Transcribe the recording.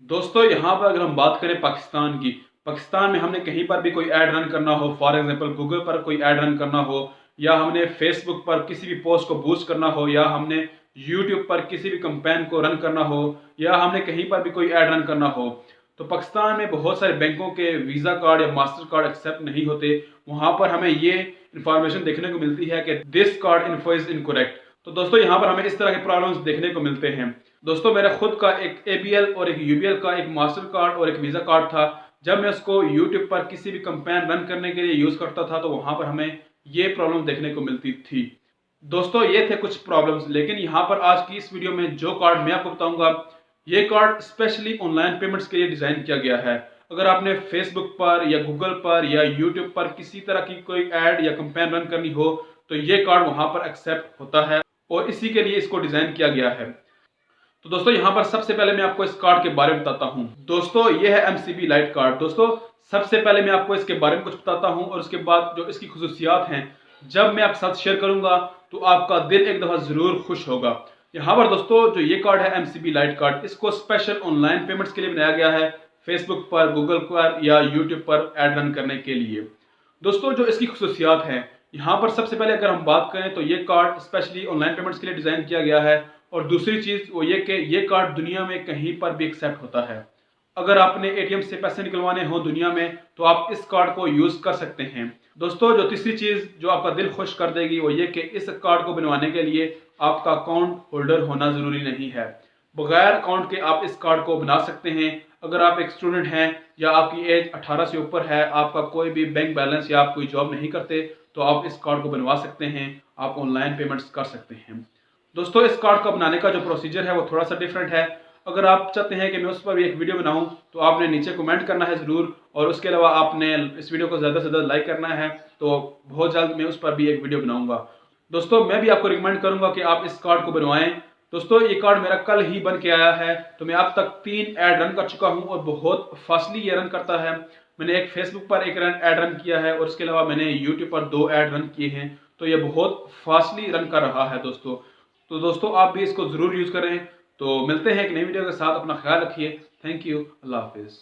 दोस्तों यहाँ पर अगर हम बात करें पाकिस्तान की, पाकिस्तान में हमने कहीं पर भी कोई ऐड रन करना हो, फॉर एग्जांपल गूगल पर कोई ऐड रन करना हो, या हमने फेसबुक पर किसी भी पोस्ट को बूस्ट करना हो, या हमने यूट्यूब पर किसी भी कैंपेन को रन करना हो, या हमने कहीं पर भी कोई ऐड रन करना हो, तो पाकिस्तान में बहुत सारे बैंकों के वीज़ा कार्ड या मास्टर कार्ड एक्सेप्ट नहीं होते। वहाँ पर हमें ये इंफॉर्मेशन देखने को मिलती है कि this card info is incorrect. तो दोस्तों यहाँ पर हमें इस तरह के प्रॉब्लम्स देखने को मिलते हैं। दोस्तों मेरा खुद का एक एबीएल और एक यूबीएल का एक मास्टर कार्ड और एक वीज़ा कार्ड था। जब मैं उसको यूट्यूब पर किसी भी कैंपेन रन करने के लिए यूज़ करता था तो वहाँ पर हमें ये प्रॉब्लम देखने को मिलती थी। दोस्तों ये थे कुछ प्रॉब्लम्स, लेकिन यहाँ पर आज की इस वीडियो में जो कार्ड मैं आपको बताऊंगा, ये कार्ड स्पेशली ऑनलाइन पेमेंट्स के लिए डिज़ाइन किया गया है। अगर आपने फेसबुक पर या गूगल पर या यूट्यूब पर किसी तरह की कोई ऐड या कैंपेन रन करनी हो तो ये कार्ड वहाँ पर एक्सेप्ट होता है और इसी के लिए इसको डिज़ाइन किया गया है। तो दोस्तों यहाँ पर सबसे पहले मैं आपको इस कार्ड के बारे में बताता हूँ। दोस्तों ये है एमसीबी लाइट कार्ड। दोस्तों सबसे पहले मैं आपको इसके बारे में कुछ बताता हूँ और उसके बाद जो इसकी खुसूसियात हैं जब मैं आपके साथ शेयर करूंगा तो आपका दिल एक दफ़ा ज़रूर खुश होगा। यहाँ पर दोस्तों जो ये कार्ड है एमसीबी लाइट कार्ड, इसको स्पेशल ऑनलाइन पेमेंट्स के लिए बनाया गया है, फेसबुक पर, गूगल पर या यूट्यूब पर ऐड रन करने के लिए। दोस्तों जो इसकी खुसूसियात हैं, यहाँ पर सबसे पहले अगर हम बात करें तो ये कार्ड स्पेशली ऑनलाइन पेमेंट्स के लिए डिज़ाइन किया गया है। और दूसरी चीज़ वो ये कि ये कार्ड दुनिया में कहीं पर भी एक्सेप्ट होता है। अगर आपने एटीएम से पैसे निकलवाने हो दुनिया में तो आप इस कार्ड को यूज़ कर सकते हैं। दोस्तों जो तीसरी चीज़ जो आपका दिल खुश कर देगी वो ये कि इस कार्ड को बनवाने के लिए आपका अकाउंट होल्डर होना ज़रूरी नहीं है। बगैर अकाउंट के आप इस कार्ड को बना सकते हैं। अगर आप एक स्टूडेंट हैं या आपकी एज 18 से ऊपर है, आपका कोई भी बैंक बैलेंस या आप कोई जॉब नहीं करते, तो आप इस कार्ड को बनवा सकते हैं, आप ऑनलाइन पेमेंट्स कर सकते हैं। दोस्तों इस कार्ड को बनाने का जो प्रोसीजर है वो थोड़ा सा डिफरेंट है। अगर आप चाहते हैं कि मैं उस पर भी एक वीडियो बनाऊं तो आपने नीचे कमेंट करना है ज़रूर, और उसके अलावा आपने इस वीडियो को ज़्यादा से ज़्यादा लाइक करना है, तो बहुत जल्द मैं उस पर भी एक वीडियो बनाऊंगा। दोस्तों मैं भी आपको रिकमेंड करूंगा कि आप इस कार्ड को बनवाएं। दोस्तों ये कार्ड मेरा कल ही बन के आया है, तो मैं अब तक 3 ऐड रन कर चुका हूँ और बहुत फास्टली ये रन करता है। मैंने एक फेसबुक पर एक ऐड रन किया है और उसके अलावा मैंने यूट्यूब पर 2 ऐड रन किए हैं, तो ये बहुत फास्टली रन कर रहा है दोस्तों। तो दोस्तों आप भी इसको ज़रूर यूज़ करें। तो मिलते हैं एक नई वीडियो के साथ, अपना ख्याल रखिए। थैंक यू, अल्लाह हाफिज़।